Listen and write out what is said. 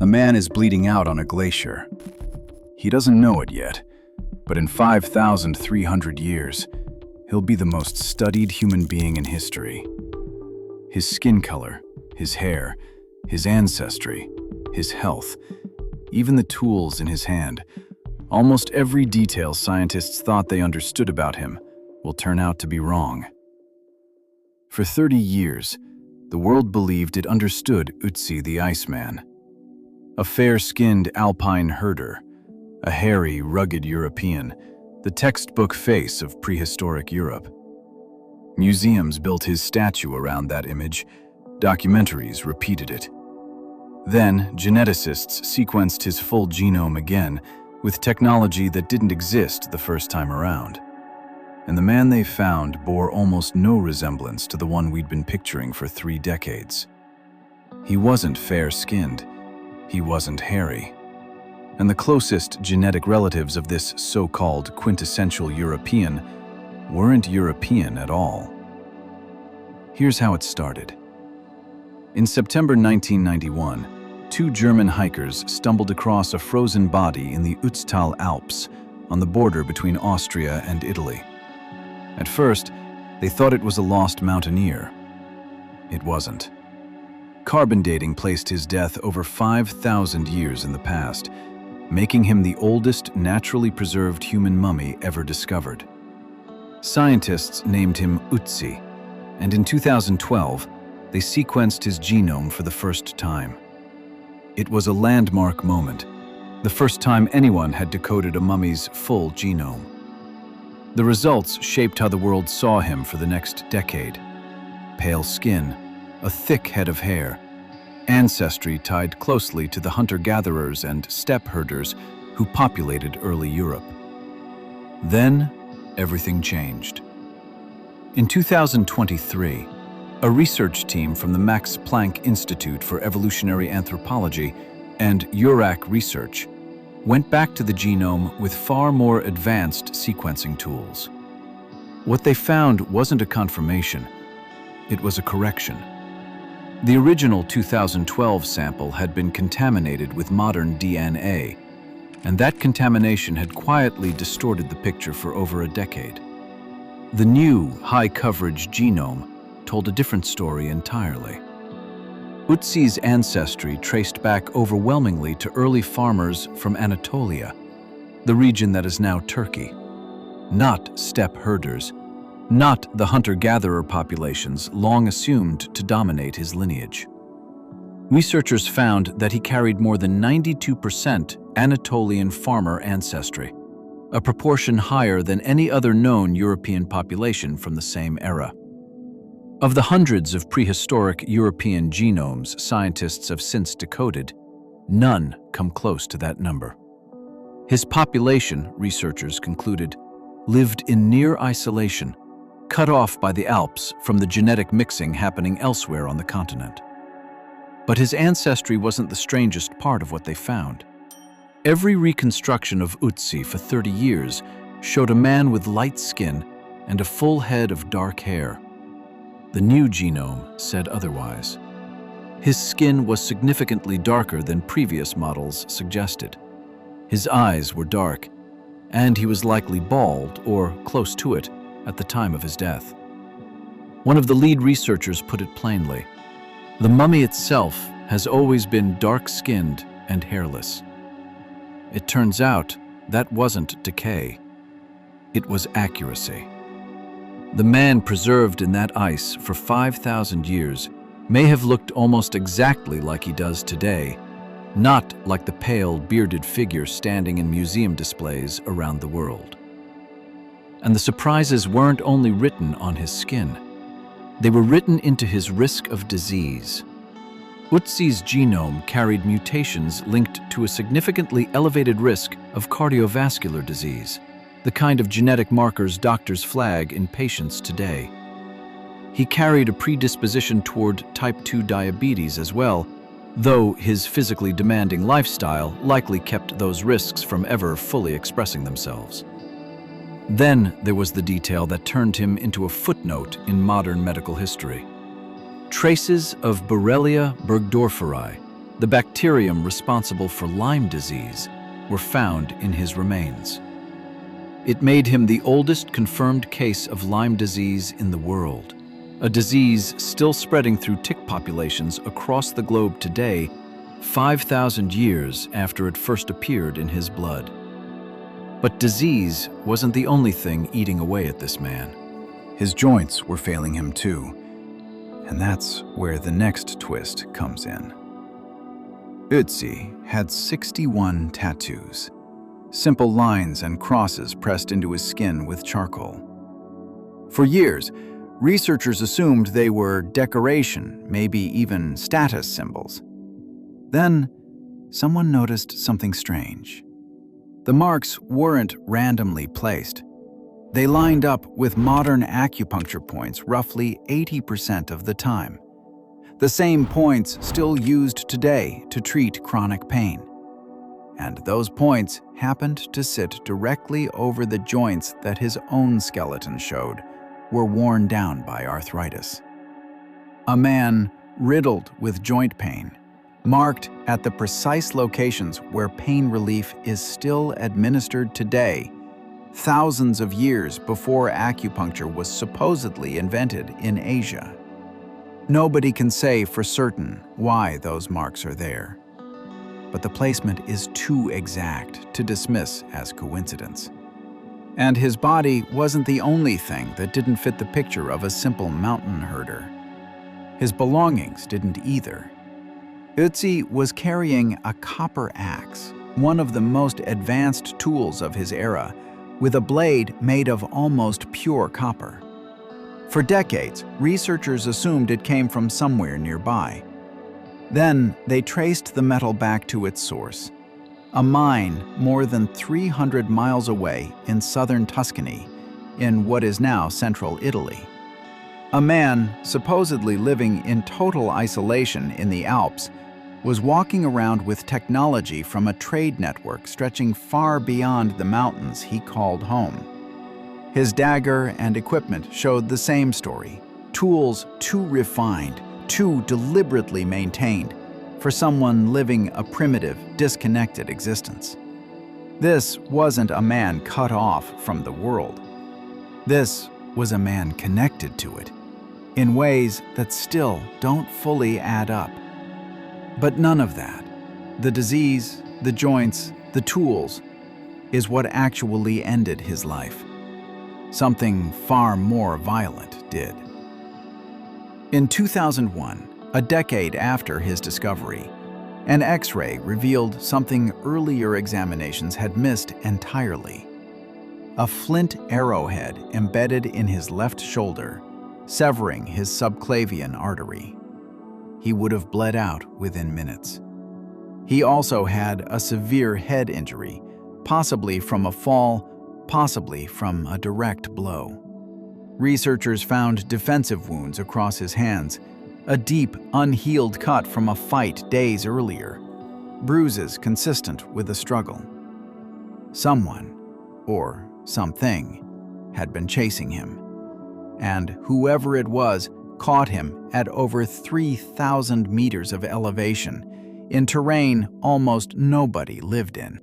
A man is bleeding out on a glacier. He doesn't know it yet, but in 5,300 years, he'll be the most studied human being in history. His skin color, his hair, his ancestry, his health, even the tools in his hand, almost every detail scientists thought they understood about him will turn out to be wrong. For 30 years, the world believed it understood Ötzi the Iceman, a fair-skinned alpine herder, a hairy, rugged European, the textbook face of prehistoric Europe. Museums built his statue around that image, documentaries repeated it. Then, geneticists sequenced his full genome again with technology that didn't exist the first time around. And the man they found bore almost no resemblance to the one we'd been picturing for 3 decades. He wasn't fair-skinned, he wasn't hairy. And the closest genetic relatives of this so-called quintessential European weren't European at all. Here's how it started. In September 1991, 2 German hikers stumbled across a frozen body in the Ötztal Alps on the border between Austria and Italy. At first, they thought it was a lost mountaineer. It wasn't. Carbon dating placed his death over 5,000 years in the past, making him the oldest naturally preserved human mummy ever discovered. Scientists named him Ötzi, and in 2012, they sequenced his genome for the first time. It was a landmark moment, the first time anyone had decoded a mummy's full genome. The results shaped how the world saw him for the next decade. Pale skin, a thick head of hair, ancestry tied closely to the hunter-gatherers and steppe herders who populated early Europe. Then, everything changed. In 2023, a research team from the Max Planck Institute for Evolutionary Anthropology and URAC Research went back to the genome with far more advanced sequencing tools. What they found wasn't a confirmation, it was a correction. The original 2012 sample had been contaminated with modern DNA, and that contamination had quietly distorted the picture for over a decade. The new, high-coverage genome told a different story entirely. Ötzi's ancestry traced back overwhelmingly to early farmers from Anatolia, the region that is now Turkey. Not steppe herders, not the hunter-gatherer populations long assumed to dominate his lineage. Researchers found that he carried more than 92% Anatolian farmer ancestry, a proportion higher than any other known European population from the same era. Of the hundreds of prehistoric European genomes scientists have since decoded, none come close to that number. His population, researchers concluded, lived in near isolation, cut off by the Alps from the genetic mixing happening elsewhere on the continent. But his ancestry wasn't the strangest part of what they found. Every reconstruction of Ötzi for 30 years showed a man with light skin and a full head of dark hair. The new genome said otherwise. His skin was significantly darker than previous models suggested. His eyes were dark, and he was likely bald or close to it at the time of his death. One of the lead researchers put it plainly: the mummy itself has always been dark-skinned and hairless. It turns out that wasn't decay. It was accuracy. The man preserved in that ice for 5,000 years may have looked almost exactly like he does today, not like the pale, bearded figure standing in museum displays around the world. And the surprises weren't only written on his skin. They were written into his risk of disease. Ötzi's genome carried mutations linked to a significantly elevated risk of cardiovascular disease, the kind of genetic markers doctors flag in patients today. He carried a predisposition toward type 2 diabetes as well, though his physically demanding lifestyle likely kept those risks from ever fully expressing themselves. Then there was the detail that turned him into a footnote in modern medical history. Traces of Borrelia burgdorferi, The bacterium responsible for Lyme disease were found in his remains. It made him the oldest confirmed case of Lyme disease in the world, a disease still spreading through tick populations across the globe today, 5,000 years after it first appeared in his blood. But disease wasn't the only thing eating away at this man. His joints were failing him too, and that's where the next twist comes in. Ötzi had 61 tattoos, simple lines and crosses pressed into his skin with charcoal. For years, researchers assumed they were decoration, maybe even status symbols. Then, someone noticed something strange. The marks weren't randomly placed. They lined up with modern acupuncture points roughly 80% of the time. The same points still used today to treat chronic pain. And those points happened to sit directly over the joints that his own skeleton showed were worn down by arthritis. A man riddled with joint pain, marked at the precise locations where pain relief is still administered today, thousands of years before acupuncture was supposedly invented in Asia. Nobody can say for certain why those marks are there, but the placement is too exact to dismiss as coincidence. And his body wasn't the only thing that didn't fit the picture of a simple mountain herder. His belongings didn't either. Ötzi was carrying a copper axe, one of the most advanced tools of his era, with a blade made of almost pure copper. For decades, researchers assumed it came from somewhere nearby. Then they traced the metal back to its source, a mine more than 300 miles away in southern Tuscany, in what is now central Italy. A man, supposedly living in total isolation in the Alps, was walking around with technology from a trade network stretching far beyond the mountains he called home. His dagger and equipment showed the same story, tools too refined, too deliberately maintained for someone living a primitive, disconnected existence. This wasn't a man cut off from the world. This was a man connected to it, in ways that still don't fully add up. But none of that, the disease, the joints, the tools, is what actually ended his life. Something far more violent did. In 2001, a decade after his discovery, an X-ray revealed something earlier examinations had missed entirely. A flint arrowhead embedded in his left shoulder, severing his subclavian artery. He would have bled out within minutes. He also had a severe head injury, possibly from a fall, possibly from a direct blow. Researchers found defensive wounds across his hands, a deep, unhealed cut from a fight days earlier, bruises consistent with a struggle. Someone, or something, had been chasing him, and whoever it was caught him at over 3,000 meters of elevation in terrain almost nobody lived in.